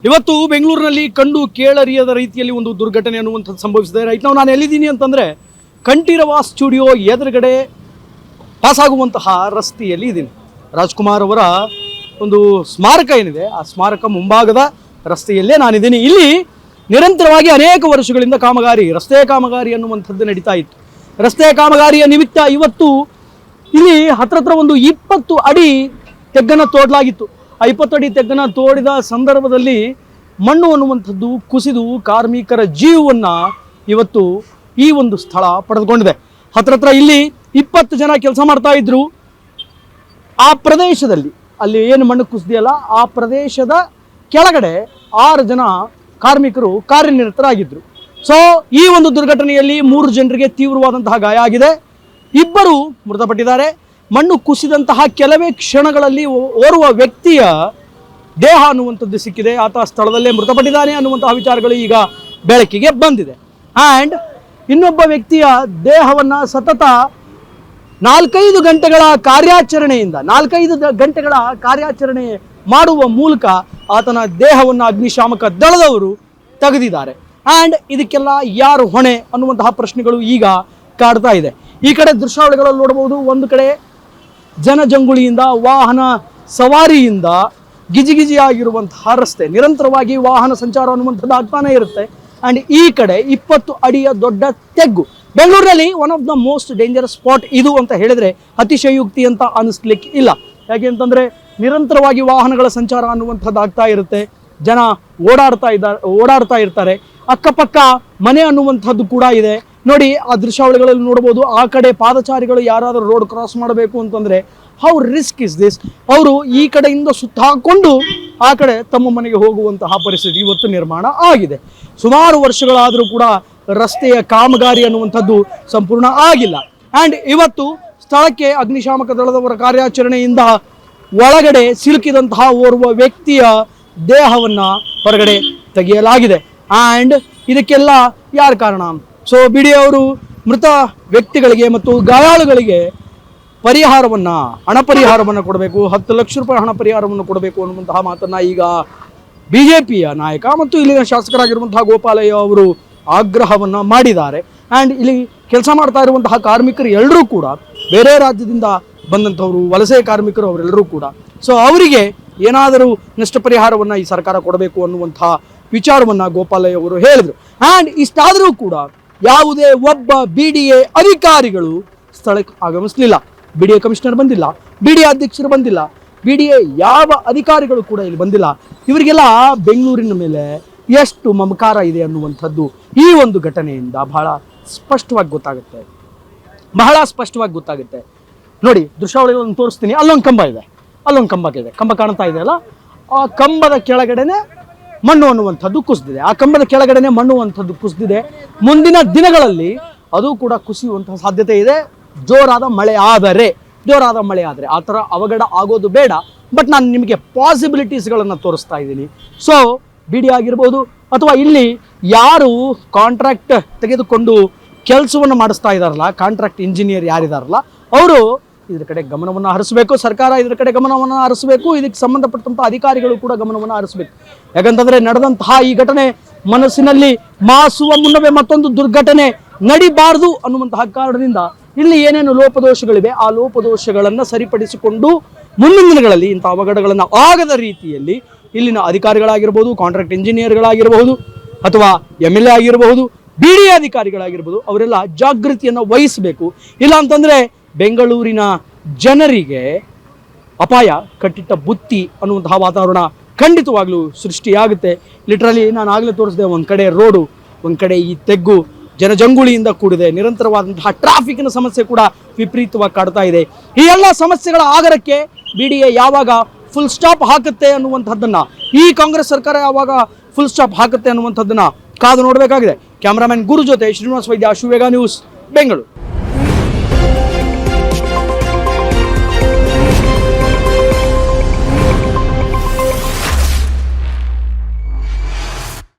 ಇವತ್ತು ಬೆಂಗಳೂರಿನಲ್ಲಿ ಕಂಡು ಕೇಳರಿಯದ ರೀತಿಯಲ್ಲಿ ಒಂದು ದುರ್ಘಟನೆ ಅನ್ನುವಂಥದ್ದು ಸಂಭವಿಸಿದೆ. ರೈಟ್ ನಾವು ನಾನು ಎಲ್ಲಿದ್ದೀನಿ ಅಂತಂದರೆ ಕಂಠೀರವ ಸ್ಟುಡಿಯೋ ಎದುರುಗಡೆ ಪಾಸಾಗುವಂತಹ ರಸ್ತೆಯಲ್ಲಿ ಇದ್ದೀನಿ. ರಾಜ್ಕುಮಾರ್ ಅವರ ಒಂದು ಸ್ಮಾರಕ ಏನಿದೆ ಆ ಸ್ಮಾರಕ ಮುಂಭಾಗದ ರಸ್ತೆಯಲ್ಲೇ ನಾನಿದ್ದೀನಿ. ಇಲ್ಲಿ ನಿರಂತರವಾಗಿ ಅನೇಕ ವರ್ಷಗಳಿಂದ ರಸ್ತೆ ಕಾಮಗಾರಿ ಅನ್ನುವಂಥದ್ದು ನಡೀತಾ ಇತ್ತು. ರಸ್ತೆ ಕಾಮಗಾರಿಯ ನಿಮಿತ್ತ ಇವತ್ತು ಇಲ್ಲಿ ಹತ್ರ ಒಂದು 20 ಅಡಿ ತೆಗ್ಗನ್ನು ತೋಡಲಾಗಿತ್ತು. ಆ 20 ಅಡಿ ತೆಗ್ಗನ್ನು ತೋಡಿದ ಸಂದರ್ಭದಲ್ಲಿ ಮಣ್ಣು ಅನ್ನುವಂಥದ್ದು ಕುಸಿದು ಕಾರ್ಮಿಕರ ಜೀವವನ್ನು ಇವತ್ತು ಈ ಒಂದು ಸ್ಥಳ ಪಡೆದುಕೊಂಡಿದೆ. ಹತ್ರ ಇಲ್ಲಿ 20 ಜನ ಕೆಲಸ ಮಾಡ್ತಾ ಇದ್ರು. ಆ ಪ್ರದೇಶದಲ್ಲಿ ಅಲ್ಲಿ ಏನು ಮಣ್ಣು ಕುಸಿದೆಯಲ್ಲ ಆ ಪ್ರದೇಶದ ಕೆಳಗಡೆ 6 ಜನ ಕಾರ್ಮಿಕರು ಕಾರ್ಯನಿರತರಾಗಿದ್ದರು. ಸೊ ಈ ಒಂದು ದುರ್ಘಟನೆಯಲ್ಲಿ 3 ಜನರಿಗೆ ತೀವ್ರವಾದಂತಹ ಗಾಯ ಆಗಿದೆ, 2 ಮೃತಪಟ್ಟಿದ್ದಾರೆ. ಮಣ್ಣು ಕುಸಿದಂತಹ ಕೆಲವೇ ಕ್ಷಣಗಳಲ್ಲಿ ಓರ್ವ ವ್ಯಕ್ತಿಯ ದೇಹ ಅನ್ನುವಂಥದ್ದು ಸಿಕ್ಕಿದೆ. ಆತ ಸ್ಥಳದಲ್ಲೇ ಮೃತಪಟ್ಟಿದ್ದಾನೆ ಅನ್ನುವಂತಹ ವಿಚಾರಗಳು ಈಗ ಬೆಳಕಿಗೆ ಬಂದಿದೆ. ಆ್ಯಂಡ್ ಇನ್ನೊಬ್ಬ ವ್ಯಕ್ತಿಯ ದೇಹವನ್ನು ಸತತ 4-5 ಗಂಟೆಗಳ ಕಾರ್ಯಾಚರಣೆ ಮಾಡುವ ಮೂಲಕ ಆತನ ದೇಹವನ್ನು ಅಗ್ನಿಶಾಮಕ ದಳದವರು ತೆಗೆದಿದ್ದಾರೆ. ಆ್ಯಂಡ್ ಇದಕ್ಕೆಲ್ಲ ಯಾರು ಹೊಣೆ ಅನ್ನುವಂತಹ ಪ್ರಶ್ನೆಗಳು ಈಗ ಕಾಡ್ತಾ ಇದೆ. ಈ ಕಡೆ ದೃಶ್ಯಾವಳಿಗಳಲ್ಲಿ ನೋಡಬಹುದು, ಒಂದು ಕಡೆ ಜನಜಂಗುಳಿಯಿಂದ ವಾಹನ ಸವಾರಿಯಿಂದ ಗಿಜಿಗಿಜಿಯಾಗಿರುವಂತಹ ರಸ್ತೆ, ನಿರಂತರವಾಗಿ ವಾಹನ ಸಂಚಾರ ಅನ್ನುವಂಥದ್ದು ಆಗ್ತಾನೆ ಇರುತ್ತೆ. ಆ್ಯಂಡ್ ಈ ಕಡೆ 20 ಅಡಿಯ ದೊಡ್ಡ ತೆಗ್ಗು. ಬೆಂಗಳೂರಿನಲ್ಲಿ one of the most dangerous spot ಇದು ಅಂತ ಹೇಳಿದರೆ ಅತಿಶಯೋಕ್ತಿ ಅಂತ ಅನಿಸ್ಲಿಕ್ಕೆ ಇಲ್ಲ. ಯಾಕೆ ಅಂತಂದರೆ ನಿರಂತರವಾಗಿ ವಾಹನಗಳ ಸಂಚಾರ ಅನ್ನುವಂಥದ್ದು ಆಗ್ತಾ ಇರುತ್ತೆ, ಜನ ಓಡಾಡ್ತಾ ಇರ್ತಾರೆ. ಅಕ್ಕಪಕ್ಕ ಮನೆ ಅನ್ನುವಂಥದ್ದು ಕೂಡ ಇದೆ. ನೋಡಿ ಆ ದೃಶ್ಯಾವಳಿಗಳಲ್ಲಿ ನೋಡ್ಬೋದು, ಆ ಕಡೆ ಪಾದಚಾರಿಗಳು ಯಾರಾದರೂ ರೋಡ್ ಕ್ರಾಸ್ ಮಾಡಬೇಕು ಅಂತಂದರೆ ಹೌ ರಿಸ್ಕ್ ಇಸ್ ದಿಸ್, ಅವರು ಈ ಕಡೆಯಿಂದ ಸುತ್ತ ಹಾಕ್ಕೊಂಡು ಆ ಕಡೆ ತಮ್ಮ ಮನೆಗೆ ಹೋಗುವಂತಹ ಪರಿಸ್ಥಿತಿ ಇವತ್ತು ನಿರ್ಮಾಣ ಆಗಿದೆ. ಸುಮಾರು ವರ್ಷಗಳಾದರೂ ಕೂಡ ರಸ್ತೆಯ ಕಾಮಗಾರಿ ಅನ್ನುವಂಥದ್ದು ಸಂಪೂರ್ಣ ಆಗಿಲ್ಲ. ಆ್ಯಂಡ್ ಇವತ್ತು ಸ್ಥಳಕ್ಕೆ ಅಗ್ನಿಶಾಮಕ ದಳದವರ ಕಾರ್ಯಾಚರಣೆಯಿಂದ ಒಳಗಡೆ ಸಿಲುಕಿದಂತಹ ಓರ್ವ ವ್ಯಕ್ತಿಯ ದೇಹವನ್ನು ಹೊರಗಡೆ ತೆಗೆಯಲಾಗಿದೆ. ಆ್ಯಂಡ್ ಇದಕ್ಕೆಲ್ಲ ಯಾರು ಕಾರಣ? ಸೊ ಬಿಡಿ ಅವರು ಮೃತ ವ್ಯಕ್ತಿಗಳಿಗೆ ಮತ್ತು ಗಾಯಾಳುಗಳಿಗೆ ಹಣ ಪರಿಹಾರವನ್ನು ಕೊಡಬೇಕು, 10 ಲಕ್ಷ ರೂಪಾಯಿ ಹಣ ಪರಿಹಾರವನ್ನು ಕೊಡಬೇಕು ಅನ್ನುವಂತಹ ಮಾತನ್ನು ಈಗ BJPಯ ನಾಯಕ ಮತ್ತು ಇಲ್ಲಿನ ಶಾಸಕರಾಗಿರುವಂತಹ ಗೋಪಾಲಯ್ಯ ಅವರು ಆಗ್ರಹವನ್ನು ಮಾಡಿದ್ದಾರೆ. ಆ್ಯಂಡ್ ಇಲ್ಲಿ ಕೆಲಸ ಮಾಡ್ತಾ ಇರುವಂತಹ ಕಾರ್ಮಿಕರು ಎಲ್ಲರೂ ಕೂಡ ಬೇರೆ ರಾಜ್ಯದಿಂದ ಬಂದಂಥವರು, ವಲಸೆ ಕಾರ್ಮಿಕರು ಅವರೆಲ್ಲರೂ ಕೂಡ. ಸೊ ಅವರಿಗೆ ಏನಾದರೂ ನಷ್ಟ ಪರಿಹಾರವನ್ನು ಈ ಸರ್ಕಾರ ಕೊಡಬೇಕು ಅನ್ನುವಂಥ ವಿಚಾರವನ್ನು ಗೋಪಾಲಯ್ಯ ಅವರು ಹೇಳಿದರು. ಆ್ಯಂಡ್ ಇಷ್ಟಾದರೂ ಕೂಡ ಯಾವುದೇ ಒಬ್ಬ BDA ಅಧಿಕಾರಿಗಳು ಸ್ಥಳಕ್ಕೆ ಆಗಮಿಸಲಿಲ್ಲ. BDA ಕಮಿಷನರ್ ಬಂದಿಲ್ಲ, BDA ಅಧ್ಯಕ್ಷರು ಬಂದಿಲ್ಲ, BDA ಯಾವ ಅಧಿಕಾರಿಗಳು ಕೂಡ ಇಲ್ಲಿ ಬಂದಿಲ್ಲ. ಇವರಿಗೆಲ್ಲ ಬೆಂಗಳೂರಿನ ಮೇಲೆ ಎಷ್ಟು ಮಮಕಾರ ಇದೆ ಅನ್ನುವಂಥದ್ದು ಈ ಒಂದು ಘಟನೆಯಿಂದ ಬಹಳ ಸ್ಪಷ್ಟವಾಗಿ ಗೊತ್ತಾಗುತ್ತೆ. ನೋಡಿ ದೃಶ್ಯಾವಳಿಗಳನ್ನು ತೋರಿಸ್ತೀನಿ. ಅಲ್ಲೊಂದು ಕಂಬ ಇದೆ, ಕಂಬ ಕಾಣ್ತಾ ಇದೆ ಅಲ್ಲ, ಆ ಕಂಬದ ಕೆಳಗಡೆನೆ ಮಣ್ಣು ಅನ್ನುವಂಥದ್ದು ಕುಸಿದಿದೆ. ಮುಂದಿನ ದಿನಗಳಲ್ಲಿ ಅದು ಕೂಡ ಕುಸಿಯುವಂತಹ ಸಾಧ್ಯತೆ ಇದೆ. ಜೋರಾದ ಮಳೆ ಆದರೆ ಆ ಥರ ಅವಘಡ ಆಗೋದು ಬೇಡ, ಬಟ್ ನಾನು ನಿಮಗೆ ಪಾಸಿಬಿಲಿಟೀಸ್ಗಳನ್ನು ತೋರಿಸ್ತಾ ಇದ್ದೀನಿ. ಸೊ BDA ಆಗಿರ್ಬೋದು ಅಥವಾ ಇಲ್ಲಿ ಯಾರು ಕಾಂಟ್ರಾಕ್ಟ್ ತೆಗೆದುಕೊಂಡು ಕೆಲಸವನ್ನು ಮಾಡಿಸ್ತಾ ಇದ್ದಾರಲ್ಲ, ಕಾಂಟ್ರಾಕ್ಟ್ ಇಂಜಿನಿಯರ್ ಯಾರಿದಾರಲ್ಲ, ಅವರು ಇದರ ಕಡೆ ಗಮನವನ್ನು ಹರಿಸಬೇಕು. ಸರ್ಕಾರ ಇದರ ಕಡೆ ಗಮನವನ್ನು ಹರಿಸಬೇಕು. ಇದಕ್ಕೆ ಸಂಬಂಧಪಟ್ಟಂಥ ಅಧಿಕಾರಿಗಳು ಕೂಡ ಗಮನವನ್ನು ಹರಿಸಬೇಕು. ಯಾಕಂತಂದರೆ ನಡೆದಂತಹ ಈ ಘಟನೆ ಮನಸ್ಸಿನಲ್ಲಿ ಮಾಸುವ ಮುನ್ನವೇ ಮತ್ತೊಂದು ದುರ್ಘಟನೆ ನಡಿಬಾರದು ಅನ್ನುವಂತಹ ಕಾರಣದಿಂದ ಇಲ್ಲಿ ಏನೇನು ಲೋಪದೋಷಗಳಿವೆ ಆ ಲೋಪದೋಷಗಳನ್ನು ಸರಿಪಡಿಸಿಕೊಂಡು ಮುಂದಿನ ದಿನಗಳಲ್ಲಿ ಇಂಥ ಅವಘಡಗಳನ್ನು ಆಗದ ರೀತಿಯಲ್ಲಿ ಇಲ್ಲಿನ ಅಧಿಕಾರಿಗಳಾಗಿರ್ಬೋದು, ಕಾಂಟ್ರಾಕ್ಟ್ ಇಂಜಿನಿಯರ್ಗಳಾಗಿರಬಹುದು ಅಥವಾ MLA ಆಗಿರಬಹುದು, BDA ಅಧಿಕಾರಿಗಳಾಗಿರ್ಬೋದು, ಅವರೆಲ್ಲ ಜಾಗೃತಿಯನ್ನು ವಹಿಸಬೇಕು. ಇಲ್ಲ ಅಂತಂದರೆ ಬೆಂಗಳೂರಿನ ಜನರಿಗೆ ಅಪಾಯ ಕಟ್ಟಿಟ್ಟ ಬುತ್ತಿ ಅನ್ನುವಂತಹ ವಾತಾವರಣ ಖಂಡಿತವಾಗ್ಲೂ ಸೃಷ್ಟಿಯಾಗುತ್ತೆ. ಲಿಟ್ರಲಿ ನಾನು ಆಗಲೇ ತೋರಿಸಿದೆ, ಒಂದು ಕಡೆ ರೋಡು, ಒಂದು ಕಡೆ ಈ ತೆಗ್ಗು ಜನಜಂಗುಳಿಯಿಂದ ಕೂಡಿದೆ. ನಿರಂತರವಾದಂತಹ ಟ್ರಾಫಿಕ್ನ ಸಮಸ್ಯೆ ಕೂಡ ವಿಪರೀತವಾಗಿ ಕಾಡ್ತಾ ಇದೆ. ಈ ಎಲ್ಲ ಸಮಸ್ಯೆಗಳ ಆಗರಕ್ಕೆ BDA ಯಾವಾಗ ಫುಲ್ ಸ್ಟಾಪ್ ಹಾಕುತ್ತೆ ಅನ್ನುವಂಥದ್ದನ್ನು, ಈ ಕಾಂಗ್ರೆಸ್ ಸರ್ಕಾರ ಯಾವಾಗ ಫುಲ್ ಸ್ಟಾಪ್ ಹಾಕುತ್ತೆ ಅನ್ನುವಂಥದ್ದನ್ನು ಕಾದು ನೋಡಬೇಕಾಗಿದೆ. ಕ್ಯಾಮ್ರಾಮನ್ ಗುರು ಜೊತೆ ಶ್ರೀನಿವಾಸ್ ವೈದ್ಯ, ಶುವೇಗ ನ್ಯೂಸ್, ಬೆಂಗಳೂರು.